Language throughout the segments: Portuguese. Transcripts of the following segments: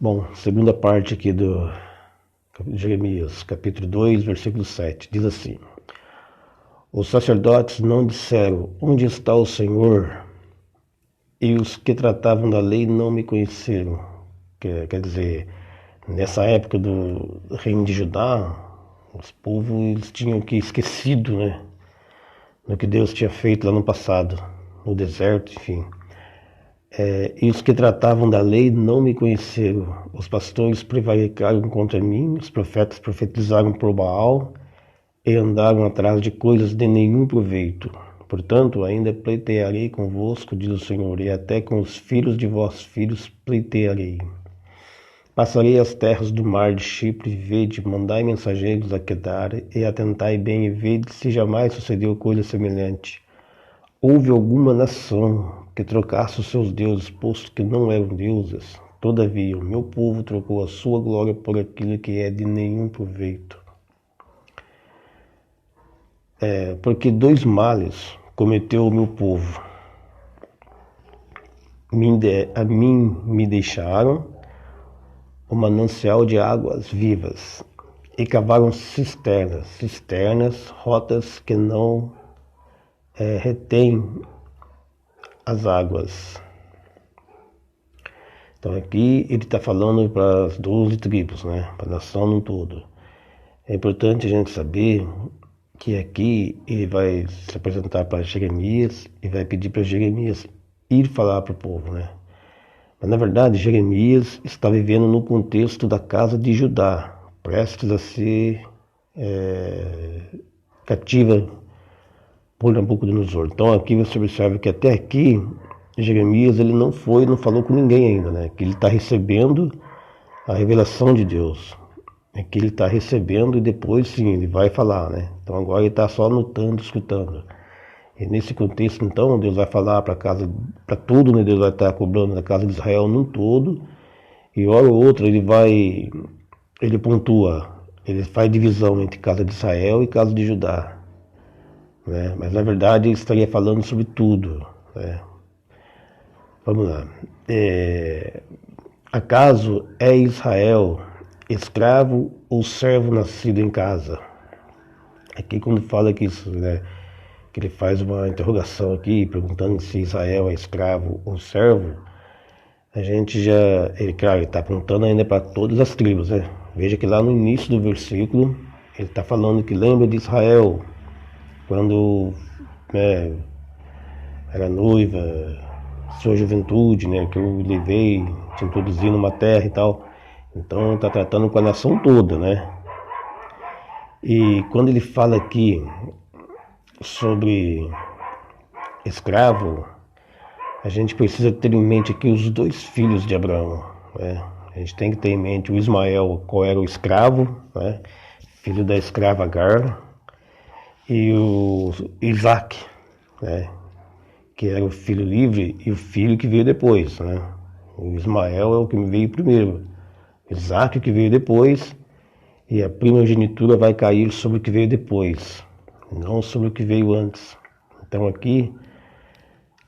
Bom, segunda parte aqui do Jeremias, capítulo 2, versículo 7, diz assim: Os sacerdotes não disseram, onde está o Senhor? E os que tratavam da lei não me conheceram. Quer dizer, nessa época do reino de Judá, os povos eles tinham que esquecido, né, do que Deus tinha feito lá no passado, no deserto, enfim. E os que tratavam da lei não me conheceram. Os pastores prevaricaram contra mim, os profetas profetizaram por Baal e andaram atrás de coisas de nenhum proveito. Portanto, ainda pleitearei convosco, diz o Senhor, e até com os filhos de vossos filhos pleitearei. Passarei as terras do mar de Chipre, vede, mandai mensageiros a Quedar, e atentai bem e vede se jamais sucedeu coisa semelhante. Houve alguma nação que trocasse os seus deuses, posto que não eram deuses? Todavia, o meu povo trocou a sua glória por aquilo que é de nenhum proveito. Porque dois males cometeu o meu povo. A mim me deixaram o manancial de águas vivas e cavaram cisternas, rotas que não retêm as águas. Então aqui ele está falando para as 12 tribos, né? Para a nação no todo. É importante a gente saber que aqui ele vai se apresentar para Jeremias e vai pedir para Jeremias ir falar para o povo, né? Mas na verdade Jeremias está vivendo no contexto da casa de Judá, prestes a ser cativa por Nabucodonosor. Então aqui você observa que até aqui Jeremias ele não falou com ninguém ainda, né? Que ele está recebendo a revelação de Deus. É que ele está recebendo e depois sim ele vai falar, né? Então agora ele está só anotando, escutando. E nesse contexto então Deus vai falar para tudo, né? Deus vai estar cobrando na casa de Israel num todo. E hora ou outra ele pontua, ele faz divisão entre casa de Israel e casa de Judá, né? Mas na verdade ele estaria falando sobre tudo, né? Vamos lá. Acaso é Israel escravo ou servo nascido em casa? Aqui quando fala que isso, né, que ele faz uma interrogação aqui, perguntando se Israel é escravo ou servo, a gente claro, ele está apontando ainda para todas as tribos, né? Veja que lá no início do versículo, ele está falando que lembra de Israel, quando era noiva, sua juventude, né, que eu levei, te introduzi numa terra e tal. Então está tratando com a nação toda, né? E quando ele fala aqui sobre escravo, a gente precisa ter em mente aqui os dois filhos de Abraão, né? A gente tem que ter em mente o Ismael, qual era o escravo, né? Filho da escrava Agar, e o Isaac, né? Que era o filho livre e o filho que veio depois, né? O Ismael é o que veio primeiro, Isaac que veio depois, e a primogenitura vai cair sobre o que veio depois, não sobre o que veio antes. Então aqui,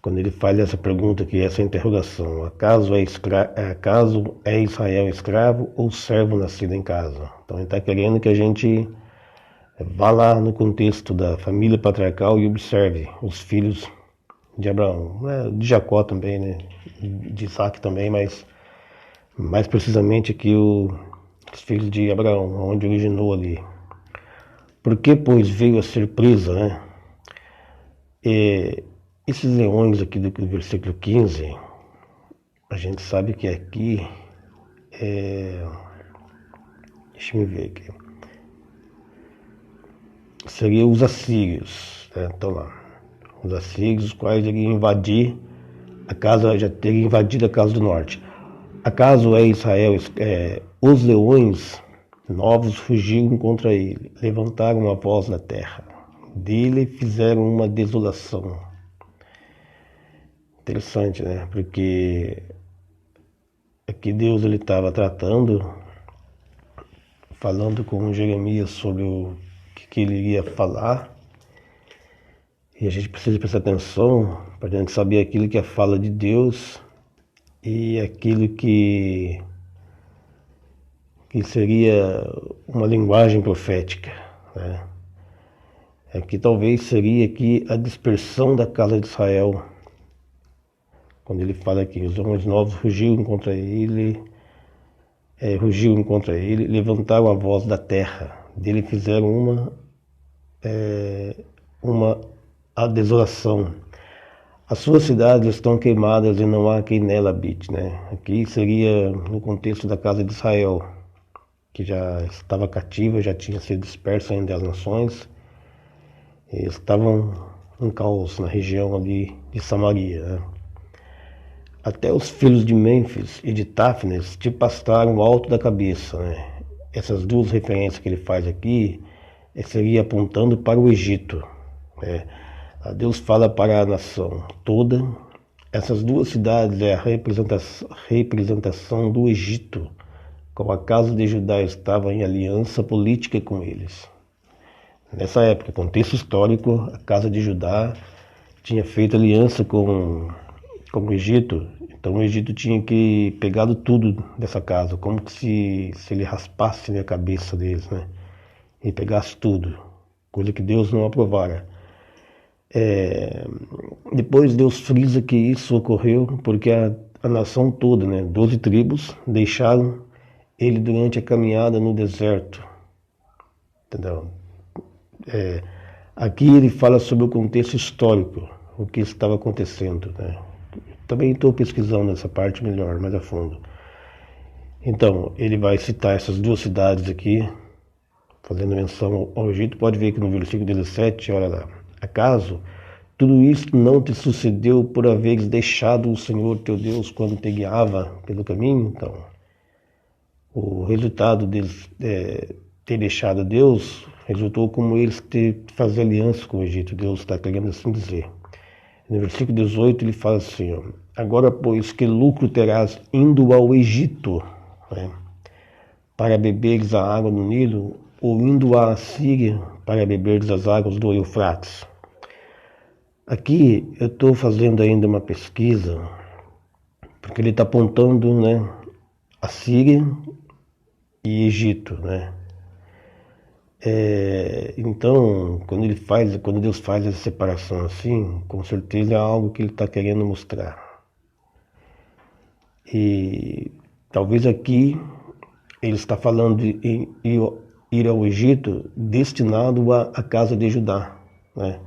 quando ele faz essa pergunta aqui, essa interrogação, acaso é Israel escravo ou servo nascido em casa? Então ele está querendo que a gente vá lá no contexto da família patriarcal e observe os filhos de Abraão, de Jacó também, né? De Isaac também, mas mais precisamente aqui os filhos de Abraão, onde originou ali. Por que, pois, veio a ser presa, né? Esses leões aqui do versículo 15, a gente sabe que aqui deixa eu ver aqui. Seriam os assírios, né? Então lá. Os assírios, os quais iriam invadir já teriam invadido a casa do norte. Acaso é Israel, os leões novos fugiram contra ele, levantaram a voz na terra, dele fizeram uma desolação. Interessante, né? Porque aqui Deus ele estava falando com Jeremias sobre o que ele iria falar. E a gente precisa prestar atenção para a gente saber aquilo que é a fala de Deus e aquilo que que seria uma linguagem profética, né? É que talvez seria aqui a dispersão da casa de Israel, quando ele fala aqui, os homens novos rugiram contra ele, levantaram a voz da terra, dele fizeram uma a desolação. As suas cidades estão queimadas e não há quem nela habite, né? Aqui seria no contexto da casa de Israel, que já estava cativa, já tinha sido dispersa entre as nações, e estavam em caos na região ali de Samaria, né? Até os filhos de Mênfis e de Táfnis te pastaram alto da cabeça, né? Essas duas referências que ele faz aqui seria apontando para o Egito, né? Deus fala para a nação toda. Essas duas cidades é a representação do Egito, como a casa de Judá estava em aliança política com eles. Nessa época, contexto histórico, a casa de Judá tinha feito aliança com o Egito, então o Egito tinha que pegado tudo dessa casa, como se ele raspasse, né, a cabeça deles, né, e pegasse tudo, coisa que Deus não aprovara. Depois Deus frisa que isso ocorreu porque a nação toda, né, 12 tribos, deixaram ele durante a caminhada no deserto, entendeu? Aqui ele fala sobre o contexto histórico, o que estava acontecendo, né? Também estou pesquisando essa parte melhor, mais a fundo. Então, ele vai citar essas duas cidades aqui, fazendo menção ao Egito. Pode ver que no versículo 17, olha lá. Acaso tudo isso não te sucedeu por haveres deixado o Senhor teu Deus quando te guiava pelo caminho? Então, o resultado deles ter deixado Deus resultou como eles ter fazer aliança com o Egito. Deus está querendo assim dizer. No versículo 18 ele fala assim, ó, agora pois que lucro terás indo ao Egito, né, para beberes a água do Nilo, ou indo à Síria para beberes as águas do Eufrates? Aqui eu estou fazendo ainda uma pesquisa, porque ele está apontando, né, a Síria e Egito, né? Então, quando Deus faz essa separação assim, com certeza é algo que ele está querendo mostrar. E talvez aqui ele está falando de ir ao Egito destinado à casa de Judá, né?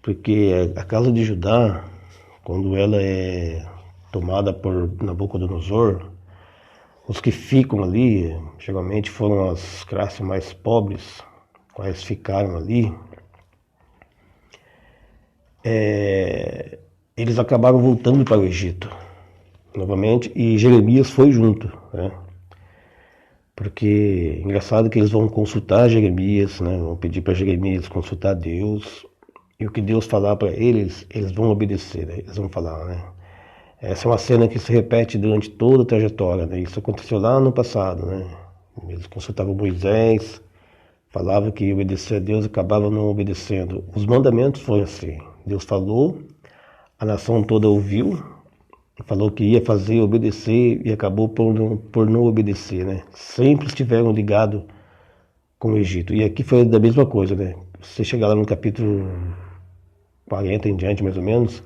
Porque a casa de Judá, quando ela é tomada por Nabucodonosor, os que ficam ali, geralmente foram as classes mais pobres, quais ficaram ali, eles acabaram voltando para o Egito, novamente, e Jeremias foi junto, né? Porque, engraçado que eles vão consultar Jeremias, né? Vão pedir para Jeremias consultar Deus, e o que Deus falar para eles, eles vão obedecer, né? Eles vão falar, né? Essa é uma cena que se repete durante toda a trajetória, né? Isso aconteceu lá no passado, né? Eles consultavam Moisés, falavam que obedecer a Deus e acabavam não obedecendo. Os mandamentos foram assim. Deus falou, a nação toda ouviu, falou que ia fazer, obedecer e acabou por não obedecer, né? Sempre estiveram ligados com o Egito. E aqui foi da mesma coisa, né? Você chegar lá no capítulo 40 em diante, mais ou menos,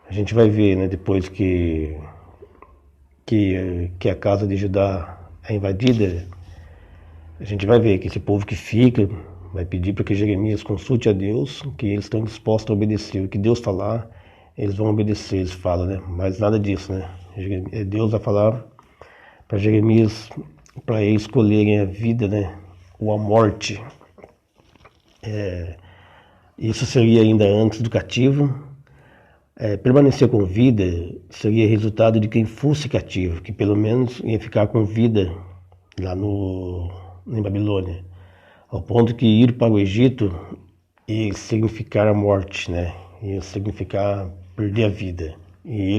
a gente vai ver, né, depois que a casa de Judá é invadida, a gente vai ver que esse povo que fica vai pedir para que Jeremias consulte a Deus, que eles estão dispostos a obedecer. O que Deus falar, eles vão obedecer, eles falam, né? Mas nada disso, né? Deus vai falar para Jeremias, para eles escolherem a vida, né, ou a morte. Isso seria ainda antes do cativo. Permanecer com vida seria resultado de quem fosse cativo, que pelo menos ia ficar com vida lá em Babilônia, ao ponto que ir para o Egito ia significar a morte, né? Ia significar perder a vida. E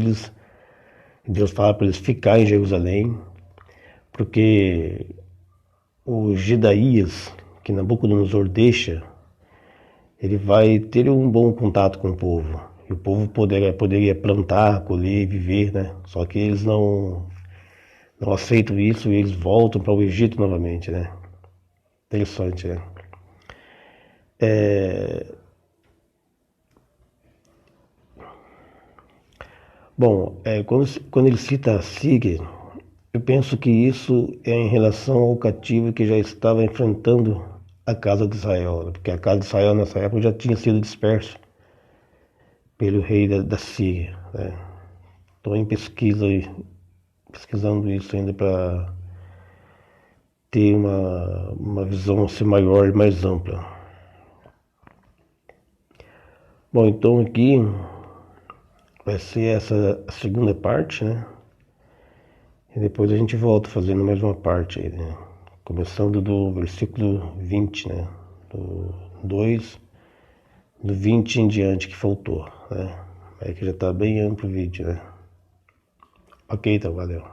Deus fala para eles ficar em Jerusalém, porque o Gedaías, que Nabucodonosor deixa, ele vai ter um bom contato com o povo. E o povo poderia plantar, colher, viver, né? Só que eles não não aceitam isso e eles voltam para o Egito novamente, né? Interessante, né? Bom, quando ele cita a Síria, eu penso que isso é em relação ao cativo que já estava enfrentando a casa de Israel, né? Porque a casa de Israel nessa época já tinha sido dispersa pelo rei da Síria, né? Estou em pesquisa, pesquisando isso ainda para ter uma visão assim, maior e mais ampla. Bom, então aqui vai ser essa a segunda parte, né? E depois a gente volta fazendo mais uma parte aí, né? Começando do versículo 20, né? Do 2, do 20 em diante que faltou, né? É que já está bem amplo o vídeo, né? Ok, então, valeu.